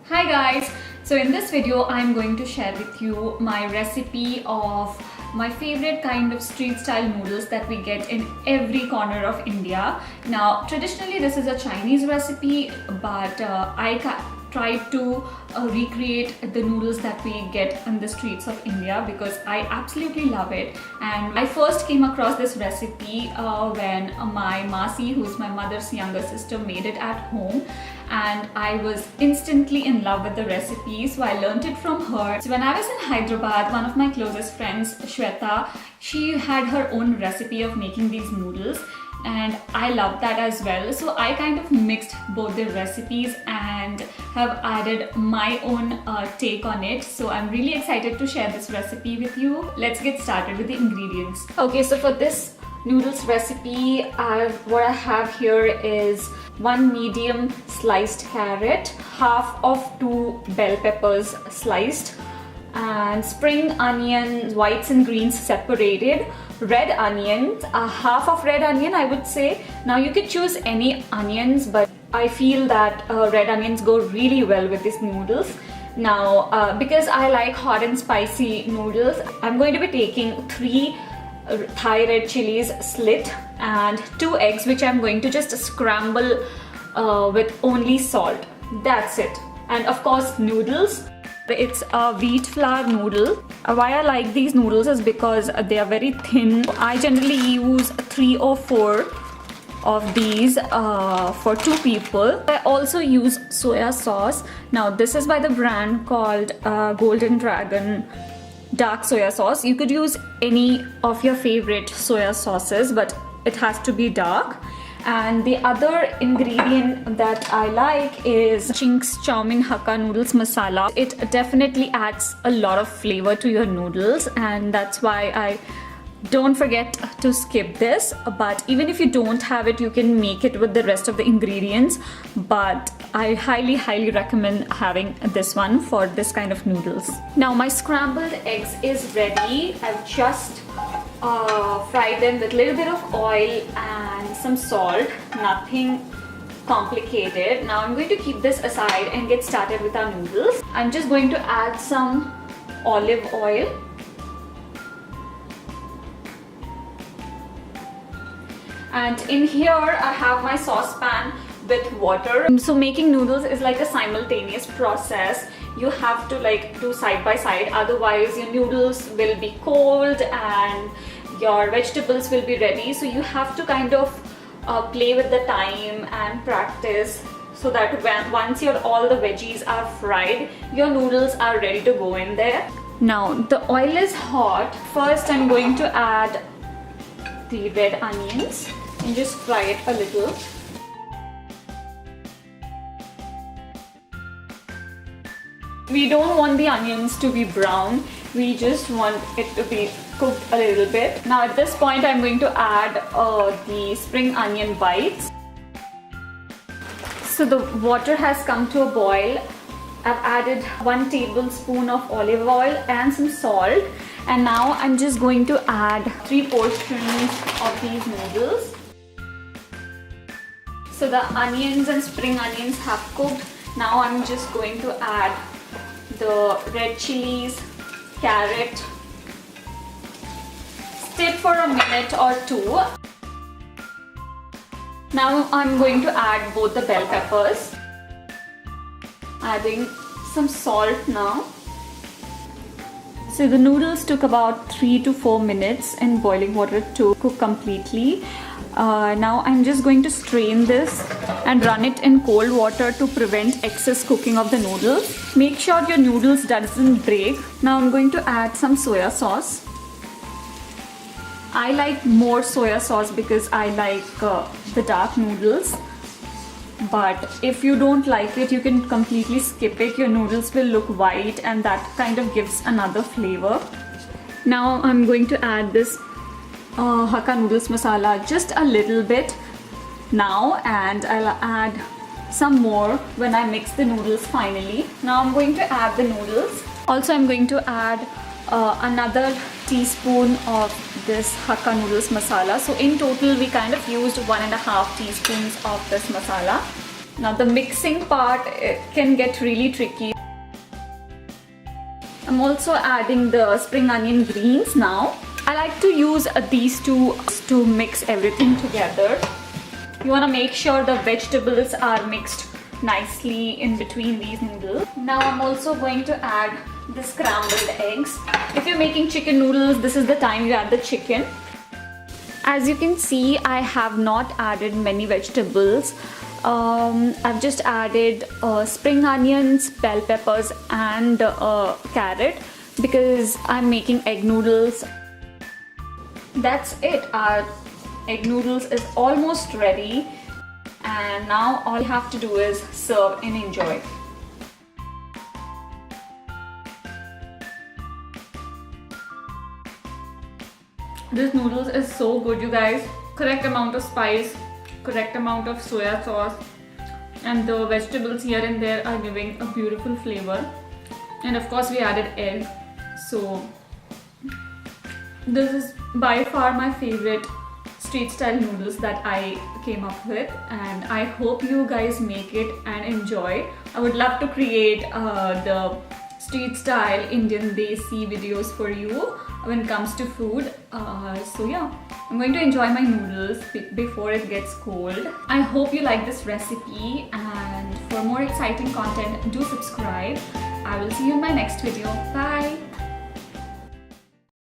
Hi guys! So in this video I'm going to share with you my recipe of my favorite kind of street style noodles that we get in every corner of India. Now traditionally this is a Chinese recipe, but tried to recreate the noodles that we get on the streets of India because I absolutely love it. And I first came across this recipe when my Masi, who's my mother's younger sister, made it at home, and I was instantly in love with the recipe, so I learned it from her. So when I was in Hyderabad, one of my closest friends, Shweta, she had her own recipe of making these noodles, and I loved that as well. So I kind of mixed both the recipes and have added my own take on it. So I'm really excited to share this recipe with you. Let's get started with the ingredients. Okay, so for this noodles recipe, what I have here is 1 medium sliced carrot, half of 2 bell peppers sliced, and spring onions, whites and greens separated, red onions, half of red onion I would say. Now you could choose any onions, but I feel that red onions go really well with these noodles. Now because I like hot and spicy noodles, I'm going to be taking 3 Thai red chilies slit and 2 eggs, which I'm going to just scramble with only salt. That's it. And of course noodles. It's a wheat flour noodle. Why I like these noodles is because they are very thin. I generally use 3 or 4 of these for 2 people. I also use soya sauce. Now this is by the brand called Golden Dragon dark soya sauce. You could use any of your favorite soya sauces, but it has to be dark. And the other ingredient that I like is Ching's chowmein hakka noodles masala. It definitely adds a lot of flavor to your noodles, and that's why I don't forget to skip this. But even if you don't have it, you can make it with the rest of the ingredients, but I highly recommend having this one for this kind of noodles. Now my scrambled eggs is ready. I've just fried them with a little bit of oil and some salt, nothing complicated. Now I'm going to keep this aside and get started with our noodles. I'm just going to add some olive oil. And in here I have my saucepan with water. So making noodles is like a simultaneous process. You have to do side by side, otherwise your noodles will be cold and your vegetables will be ready. So you have to kind of play with the time and practice, so that once all the veggies are fried, your noodles are ready to go in there. Now the oil is hot. First I'm going to add the red onions and just fry it a little. We don't want the onions to be brown, we just want it to be cooked a little bit. Now at this point I'm going to add the spring onion bites. So the water has come to a boil. I've added 1 tablespoon of olive oil and some salt, and now I'm just going to add 3 portions of these noodles. So the onions and spring onions have cooked. Now I'm just going to add the red chilies, carrot, stir for a minute or 2. Now I'm going to add both the bell peppers, adding some salt now. So the noodles took about 3 to 4 minutes in boiling water to cook completely. Now I'm just going to strain this and run it in cold water to prevent excess cooking of the noodles. Make sure your noodles doesn't break. Now I'm going to add some soya sauce. I like more soya sauce because I like the dark noodles. But if you don't like it, you can completely skip it. Your noodles will look white and that kind of gives another flavor. Now I'm going to add this hakka noodles masala, just a little bit now, and I'll add some more when I mix the noodles finally. Now I'm going to add the noodles. Also I'm going to add another teaspoon of this hakka noodles masala. So in total we kind of used 1.5 teaspoons of this masala. Now the mixing part can get really tricky. I'm also adding the spring onion greens now. I like to use these two to mix everything together. You want to make sure the vegetables are mixed nicely in between these noodles. Now I'm also going to add the scrambled eggs. If you're making chicken noodles, this is the time you add the chicken. As you can see, I have not added many vegetables. I've just added spring onions, bell peppers and carrot because I'm making egg noodles. That's it. Our egg noodles is almost ready, and now all you have to do is serve and enjoy. This noodles is so good, you guys. Correct amount of spice, correct amount of soya sauce, and the vegetables here and there are giving a beautiful flavor. And of course we added egg. So this is by far my favorite street style noodles that I came up with, and I hope you guys make it and enjoy. I would love to create the street style Indian desi videos for you when it comes to food. So yeah, I'm going to enjoy my noodles before it gets cold. I hope you like this recipe, and for more exciting content, do subscribe. I will see you in my next video. Bye!